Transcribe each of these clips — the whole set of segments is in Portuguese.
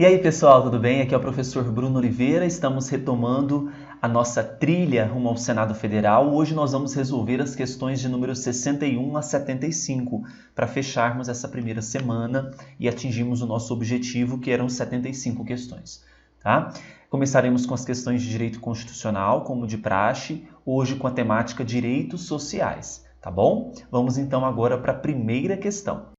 E aí, pessoal, tudo bem? Aqui é o professor Bruno Oliveira. Estamos retomando a nossa trilha rumo ao Senado Federal. Hoje nós vamos resolver as questões de número 61 a 75 para fecharmos essa primeira semana e atingirmos o nosso objetivo, que eram 75 questões. Tá? Começaremos com as questões de direito constitucional, como de praxe, hoje com a temática direitos sociais. Tá bom? Vamos então agora para a primeira questão.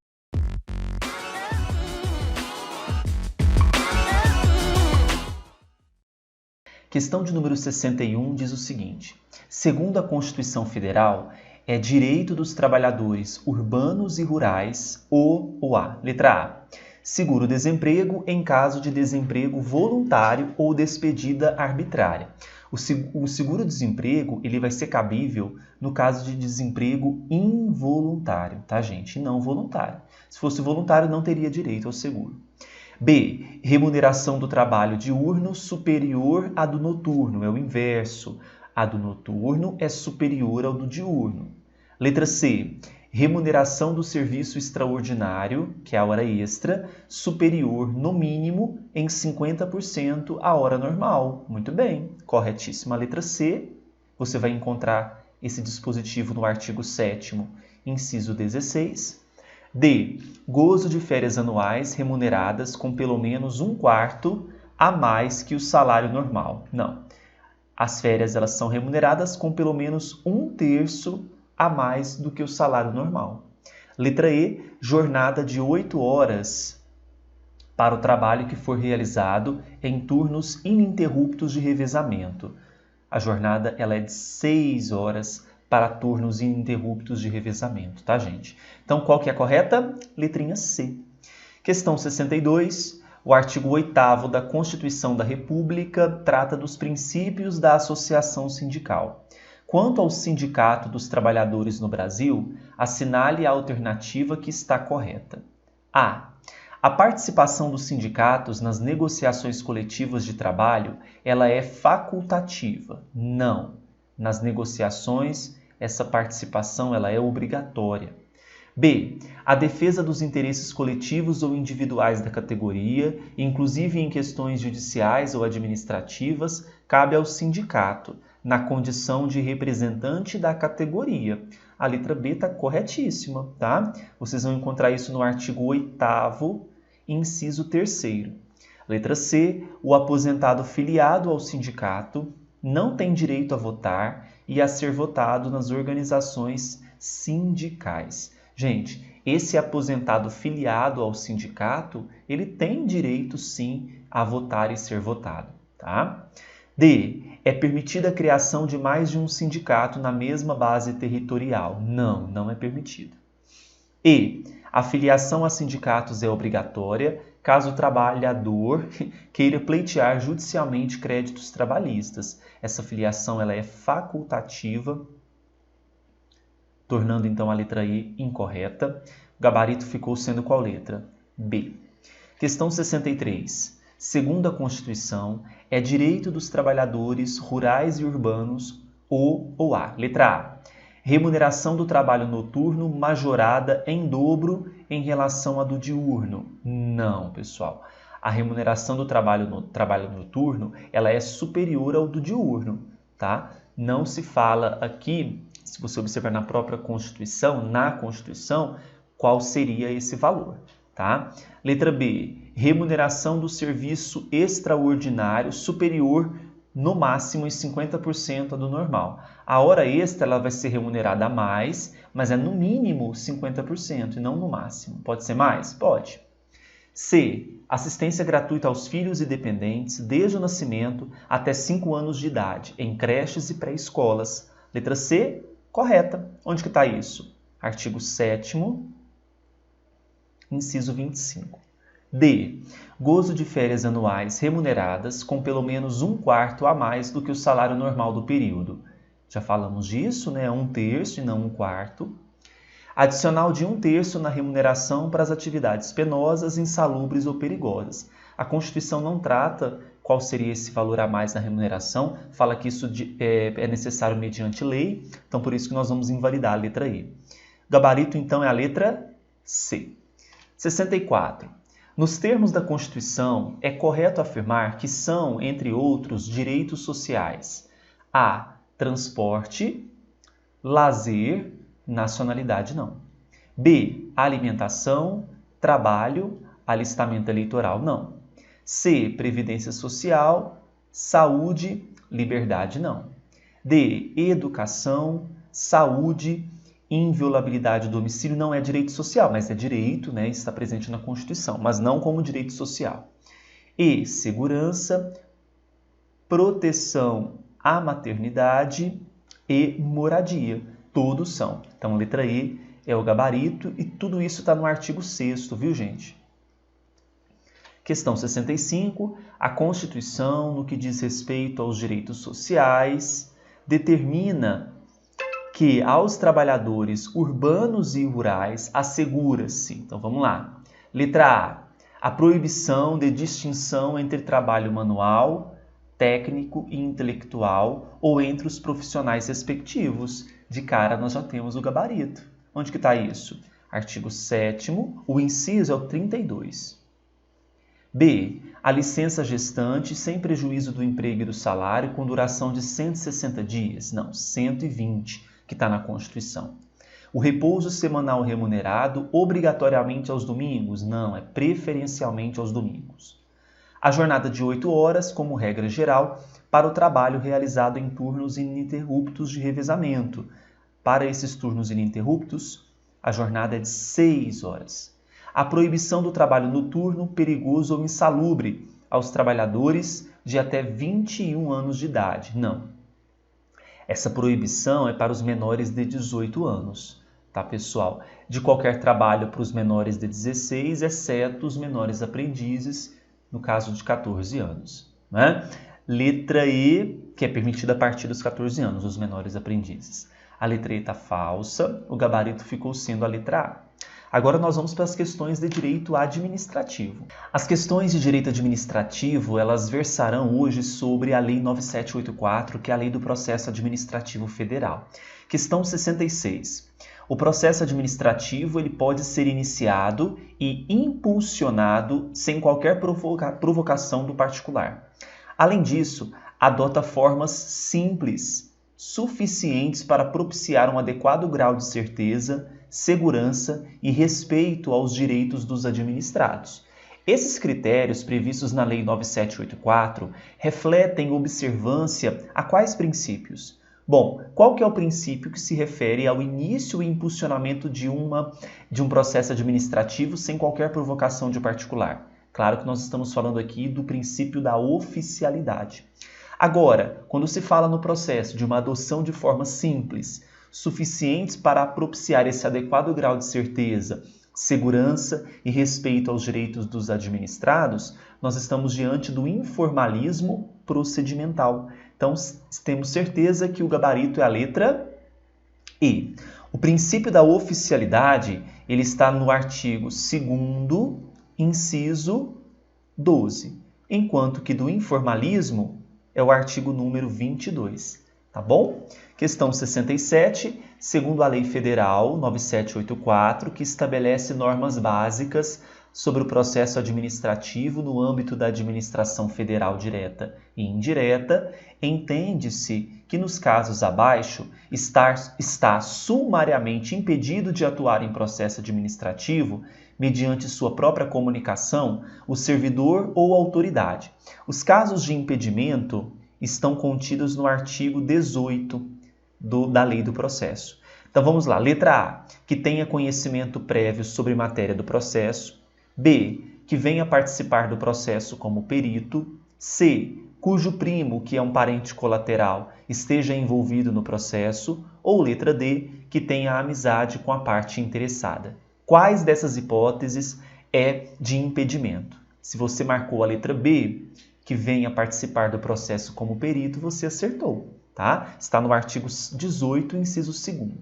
Questão de número 61 diz o seguinte: segundo a Constituição Federal, é direito dos trabalhadores urbanos e rurais ou A. Letra A. Seguro-desemprego em caso de desemprego voluntário ou despedida arbitrária. O seguro-desemprego ele vai ser cabível no caso de desemprego involuntário, tá, gente? E não voluntário. Se fosse voluntário, não teria direito ao seguro. B. Remuneração do trabalho diurno superior à do noturno. É o inverso. A do noturno é superior ao do diurno. Letra C. Remuneração do serviço extraordinário, que é a hora extra, superior, no mínimo, em 50% à hora normal. Muito bem. Corretíssima a letra C. Você vai encontrar esse dispositivo no artigo 7º, inciso 16. D. Gozo de férias anuais remuneradas com pelo menos 1/4 a mais que o salário normal. Não. As férias elas são remuneradas com pelo menos 1/3 a mais do que o salário normal. Letra E. Jornada de 8 horas para o trabalho que for realizado em turnos ininterruptos de revezamento. A jornada ela é de 6 horas para turnos ininterruptos de revezamento, tá, gente? Então, qual que é a correta? Letrinha C. Questão 62. O artigo 8º da Constituição da República trata dos princípios da associação sindical. Quanto ao Sindicato dos Trabalhadores no Brasil, assinale a alternativa que está correta. A. A participação dos sindicatos nas negociações coletivas de trabalho, ela é facultativa. Não. Nas negociações, essa participação ela é obrigatória. B. A defesa dos interesses coletivos ou individuais da categoria, inclusive em questões judiciais ou administrativas, cabe ao sindicato, na condição de representante da categoria. A letra B está corretíssima, tá? Vocês vão encontrar isso no artigo 8º, inciso 3º. Letra C. O aposentado filiado ao sindicato não tem direito a votar e a ser votado nas organizações sindicais. Gente, esse aposentado filiado ao sindicato, ele tem direito sim a votar e ser votado, tá? D. É permitida a criação de mais de um sindicato na mesma base territorial. Não, não é permitido. E. A filiação a sindicatos é obrigatória caso o trabalhador queira pleitear judicialmente créditos trabalhistas. Essa filiação ela é facultativa, tornando então a letra E incorreta. O gabarito ficou sendo qual letra? B. Questão 63. Segundo a Constituição, é direito dos trabalhadores rurais e urbanos ou A. Letra A. Remuneração do trabalho noturno majorada em dobro em relação à do diurno. Não, pessoal. A remuneração do trabalho noturno ela é superior ao do diurno, tá? Não se fala aqui, se você observar na própria Constituição, qual seria esse valor, tá? Letra B. Remuneração do serviço extraordinário superior no máximo em 50% do normal. A hora extra ela vai ser remunerada a mais, mas é no mínimo 50% e não no máximo. Pode ser mais? Pode. C. Assistência gratuita aos filhos e dependentes desde o nascimento até 5 anos de idade, em creches e pré-escolas. Letra C, correta. Onde que está isso? Artigo 7º, inciso 25. D. Gozo de férias anuais remuneradas com pelo menos 1/4 a mais do que o salário normal do período. Já falamos disso, né? 1/3 e não 1/4. Adicional de 1/3 na remuneração para as atividades penosas, insalubres ou perigosas. A Constituição não trata qual seria esse valor a mais na remuneração, fala que isso é necessário mediante lei, então por isso que nós vamos invalidar a letra E. O gabarito, então, é a letra C. 64. Nos termos da Constituição, é correto afirmar que são, entre outros, direitos sociais: a. Transporte, lazer, nacionalidade não. B. Alimentação, trabalho, alistamento eleitoral não. C. Previdência social, saúde, liberdade não. D. Educação, saúde, inviolabilidade do domicílio não é direito social, mas é direito, né? Está presente na Constituição, mas não como direito social. E. Segurança, proteção à maternidade e moradia. Todos são. Então, a letra E é o gabarito e tudo isso está no artigo 6º, viu, gente? Questão 65. A Constituição, no que diz respeito aos direitos sociais, determina que aos trabalhadores urbanos e rurais assegura-se. Então, vamos lá. Letra A proibição de distinção entre trabalho manual, técnico e intelectual ou entre os profissionais respectivos. De cara, nós já temos o gabarito. Onde que está isso? Artigo 7º, o inciso é o 32. B. A licença gestante sem prejuízo do emprego e do salário com duração de 160 dias. Não, 120, que está na Constituição. O repouso semanal remunerado obrigatoriamente aos domingos? Não, é preferencialmente aos domingos. A jornada de 8 horas, como regra geral, para o trabalho realizado em turnos ininterruptos de revezamento. Para esses turnos ininterruptos, a jornada é de 6 horas. A proibição do trabalho noturno, perigoso ou insalubre aos trabalhadores de até 21 anos de idade. Não. Essa proibição é para os menores de 18 anos, tá, pessoal? De qualquer trabalho para os menores de 16, exceto os menores aprendizes, no caso de 14 anos. Né? Letra E, que é permitida a partir dos 14 anos, os menores aprendizes. A letra E está falsa, o gabarito ficou sendo a letra A. Agora nós vamos para as questões de direito administrativo. As questões de direito administrativo, elas versarão hoje sobre a Lei 9784, que é a Lei do Processo Administrativo Federal. Questão 66. O processo administrativo ele pode ser iniciado e impulsionado sem qualquer provocação do particular. Além disso, adota formas simples, suficientes para propiciar um adequado grau de certeza, segurança e respeito aos direitos dos administrados. Esses critérios previstos na Lei 9784 refletem observância a quais princípios? Bom, qual que é o princípio que se refere ao início e impulsionamento de um processo administrativo sem qualquer provocação de particular? Claro que nós estamos falando aqui do princípio da oficialidade. Agora, quando se fala no processo de uma adoção de formas simples, suficientes para propiciar esse adequado grau de certeza, segurança e respeito aos direitos dos administrados, nós estamos diante do informalismo procedimental. Então, temos certeza que o gabarito é a letra E. O princípio da oficialidade, ele está no artigo 2º, inciso 12, enquanto que do informalismo é o artigo número 22. Tá bom? Questão 67, segundo a Lei Federal 9784, que estabelece normas básicas sobre o processo administrativo no âmbito da administração federal direta e indireta, entende-se que nos casos abaixo está sumariamente impedido de atuar em processo administrativo mediante sua própria comunicação o servidor ou autoridade. Os casos de impedimento estão contidos no artigo 18 da Lei do Processo. Então vamos lá. Letra A, que tenha conhecimento prévio sobre matéria do processo. B, que venha participar do processo como perito. C, cujo primo, que é um parente colateral, esteja envolvido no processo. Ou letra D, que tenha amizade com a parte interessada. Quais dessas hipóteses é de impedimento? Se você marcou a letra B, que venha participar do processo como perito, você acertou, tá? Está no artigo 18, inciso 2º.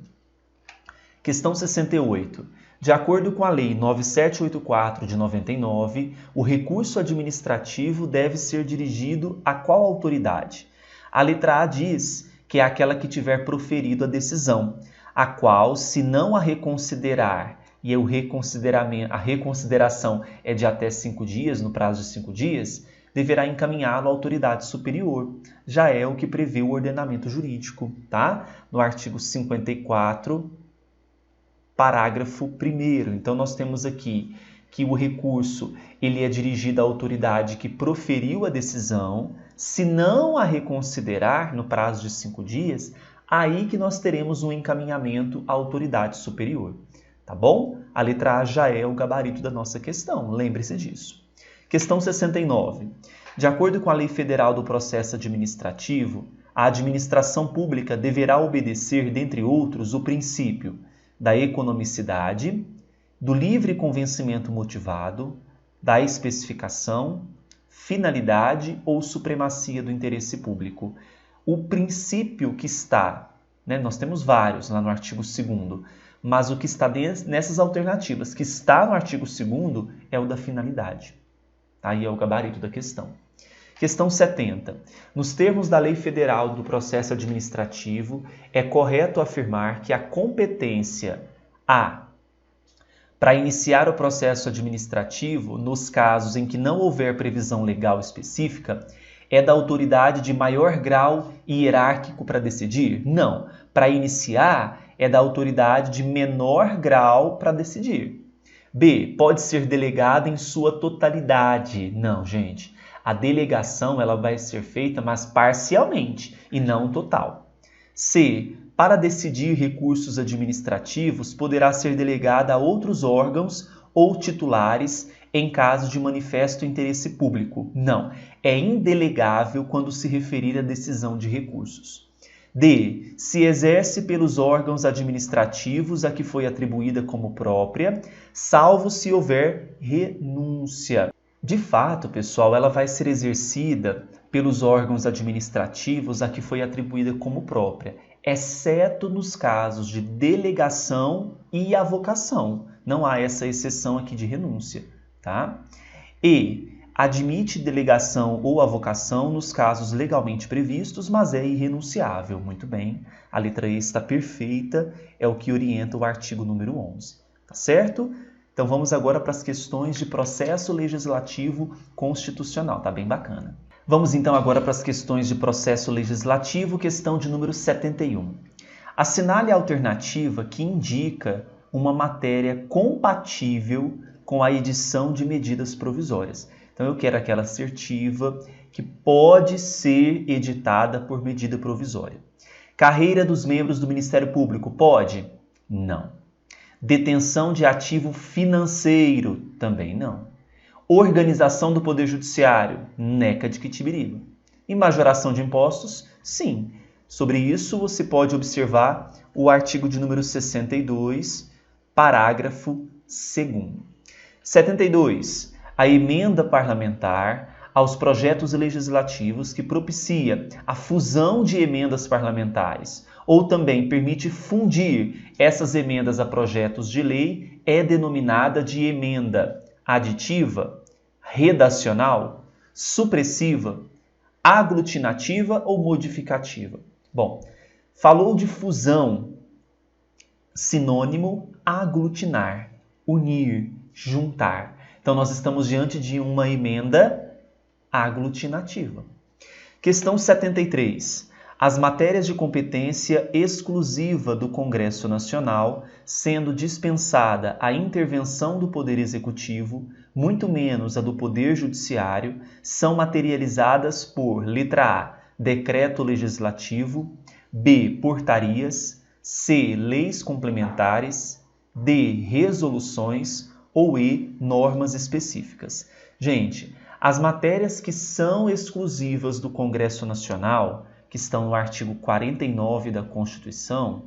Questão 68. De acordo com a Lei 9784 de 99, o recurso administrativo deve ser dirigido a qual autoridade? A letra A diz que é aquela que tiver proferido a decisão, a qual, se não a reconsiderar e a reconsideração é de até 5 dias, no prazo de 5 dias, deverá encaminhá-lo à autoridade superior. Já é o que prevê o ordenamento jurídico, tá? No artigo 54, parágrafo 1º. Então, nós temos aqui que o recurso ele é dirigido à autoridade que proferiu a decisão. Se não a reconsiderar no prazo de 5 dias, aí que nós teremos um encaminhamento à autoridade superior. Tá bom? A letra A já é o gabarito da nossa questão, lembre-se disso. Questão 69. De acordo com a Lei Federal do Processo Administrativo, a administração pública deverá obedecer, dentre outros, o princípio da economicidade, do livre convencimento motivado, da especificação, finalidade ou supremacia do interesse público. O princípio que está, nós temos vários lá no artigo 2º, mas o que está nessas alternativas, que está no artigo 2º, é o da finalidade. Aí é o gabarito da questão. Questão 70. Nos termos da Lei Federal do Processo Administrativo, é correto afirmar que a competência para iniciar o processo administrativo, nos casos em que não houver previsão legal específica, é da autoridade de maior grau hierárquico para decidir? Não. Para iniciar, é da autoridade de menor grau para decidir. B. Pode ser delegada em sua totalidade? Não, gente. A delegação ela vai ser feita, mas parcialmente e não total. C. Para decidir recursos administrativos, poderá ser delegada a outros órgãos ou titulares em caso de manifesto interesse público. Não, é indelegável quando se referir à decisão de recursos. D. Se exerce pelos órgãos administrativos a que foi atribuída como própria, salvo se houver renúncia. De fato, pessoal, ela vai ser exercida pelos órgãos administrativos a que foi atribuída como própria, exceto nos casos de delegação e avocação. Não há essa exceção aqui de renúncia, tá? E admite delegação ou avocação nos casos legalmente previstos, mas é irrenunciável. Muito bem, a letra E está perfeita, é o que orienta o artigo número 11. Tá certo? Então vamos agora para as questões de processo legislativo constitucional. Tá bem bacana. Vamos então agora para as questões de processo legislativo, questão de número 71. Assinale a alternativa que indica uma matéria compatível com a edição de medidas provisórias. Então eu quero aquela assertiva que pode ser editada por medida provisória. Carreira dos membros do Ministério Público, pode? Não. Detenção de ativo financeiro, também não. Organização do Poder Judiciário, neca de Quitibiriba. E majoração de impostos, sim. Sobre isso você pode observar o artigo de número 62, parágrafo 2º. 72. A emenda parlamentar aos projetos legislativos que propicia a fusão de emendas parlamentares ou também permite fundir essas emendas a projetos de lei é denominada de emenda aditiva, redacional, supressiva, aglutinativa ou modificativa. Bom, falou de fusão, sinônimo aglutinar, unir, juntar. Então, nós estamos diante de uma emenda aglutinativa. Questão 73. As matérias de competência exclusiva do Congresso Nacional, sendo dispensada a intervenção do Poder Executivo, muito menos a do Poder Judiciário, são materializadas por, letra A, decreto legislativo, B, portarias, C, leis complementares, D, resoluções ou E, normas específicas. Gente, as matérias que são exclusivas do Congresso Nacional, que estão no artigo 49 da Constituição,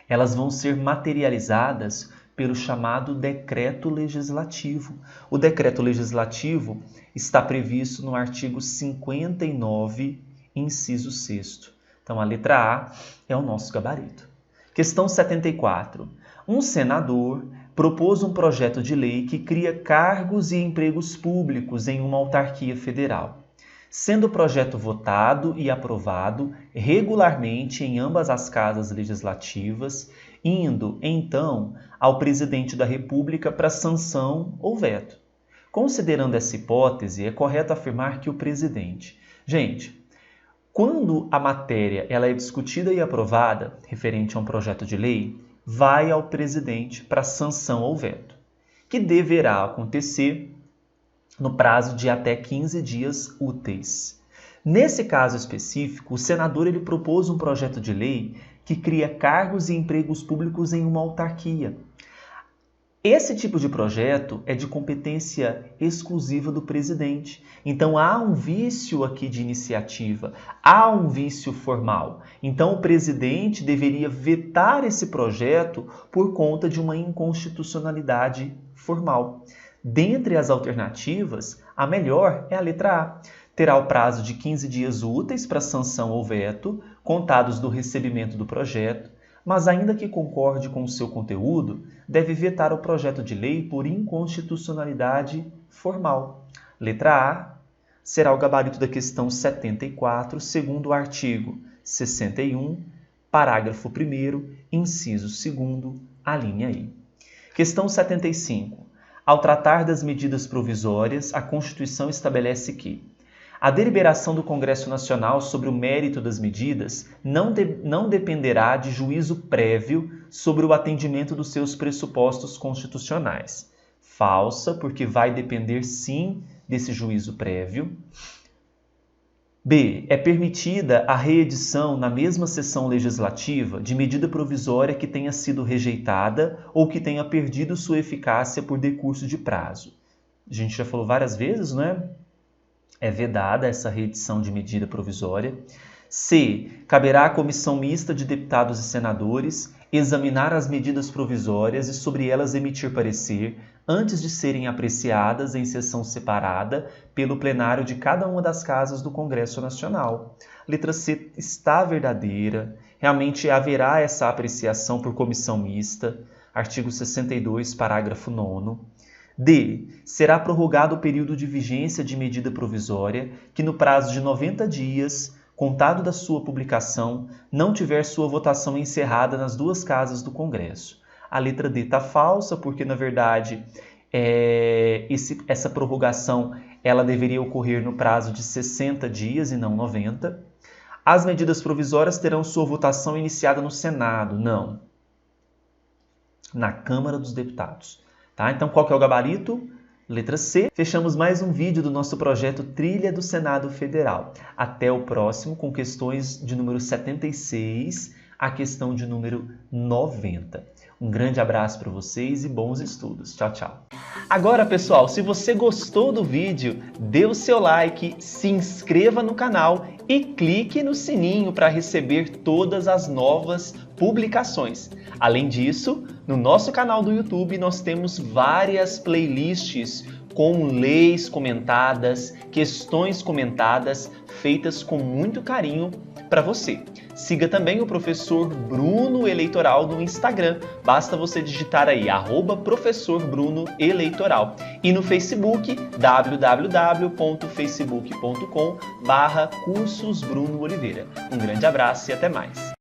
elas vão ser materializadas pelo chamado decreto legislativo. O decreto legislativo está previsto no artigo 59, inciso 6º. Então, a letra A é o nosso gabarito. Questão 74. Um senador propôs um projeto de lei que cria cargos e empregos públicos em uma autarquia federal, sendo o projeto votado e aprovado regularmente em ambas as casas legislativas, indo, então, ao presidente da República para sanção ou veto. Considerando essa hipótese, é correto afirmar que o presidente... Gente, quando a matéria ela é discutida e aprovada, referente a um projeto de lei, vai ao presidente para sanção ou veto, que deverá acontecer no prazo de até 15 dias úteis. Nesse caso específico, o senador ele propôs um projeto de lei que cria cargos e empregos públicos em uma autarquia. Esse tipo de projeto é de competência exclusiva do presidente. Então há um vício aqui de iniciativa, há um vício formal. Então o presidente deveria vetar esse projeto por conta de uma inconstitucionalidade formal. Dentre as alternativas, a melhor é a letra A. Terá o prazo de 15 dias úteis para sanção ou veto, contados do recebimento do projeto, mas ainda que concorde com o seu conteúdo, deve vetar o projeto de lei por inconstitucionalidade formal. Letra A será o gabarito da questão 74, segundo o artigo 61, parágrafo 1º, inciso 2º, a linha I. Questão 75. Ao tratar das medidas provisórias, a Constituição estabelece que a deliberação do Congresso Nacional sobre o mérito das medidas não dependerá de juízo prévio sobre o atendimento dos seus pressupostos constitucionais. Falsa, porque vai depender sim desse juízo prévio. B. É permitida a reedição na mesma sessão legislativa de medida provisória que tenha sido rejeitada ou que tenha perdido sua eficácia por decurso de prazo. A gente já falou várias vezes, né? É vedada essa reedição de medida provisória. C. Caberá à comissão mista de deputados e senadores examinar as medidas provisórias e sobre elas emitir parecer antes de serem apreciadas em sessão separada pelo plenário de cada uma das casas do Congresso Nacional. Letra C está verdadeira. Realmente haverá essa apreciação por comissão mista. Artigo 62, parágrafo 9º. D. Será prorrogado o período de vigência de medida provisória que, no prazo de 90 dias, contado da sua publicação, não tiver sua votação encerrada nas duas casas do Congresso. A letra D está falsa, porque, na verdade, essa prorrogação ela deveria ocorrer no prazo de 60 dias e não 90. As medidas provisórias terão sua votação iniciada no Senado. Não. Na Câmara dos Deputados. Tá? Então, qual que é o gabarito? Letra C. Fechamos mais um vídeo do nosso projeto Trilha do Senado Federal. Até o próximo, com questões de número 76 a questão de número 90. Um grande abraço para vocês e bons estudos. Tchau, tchau. Agora, pessoal, se você gostou do vídeo, dê o seu like, se inscreva no canal e clique no sininho para receber todas as novas publicações. Além disso, no nosso canal do YouTube nós temos várias playlists com leis comentadas, questões comentadas, feitas com muito carinho para você. Siga também o Professor Bruno Eleitoral no Instagram. Basta você digitar aí @Professor Bruno Eleitoral. E no Facebook, www.facebook.com/Cursos Bruno Oliveira. Um grande abraço e até mais.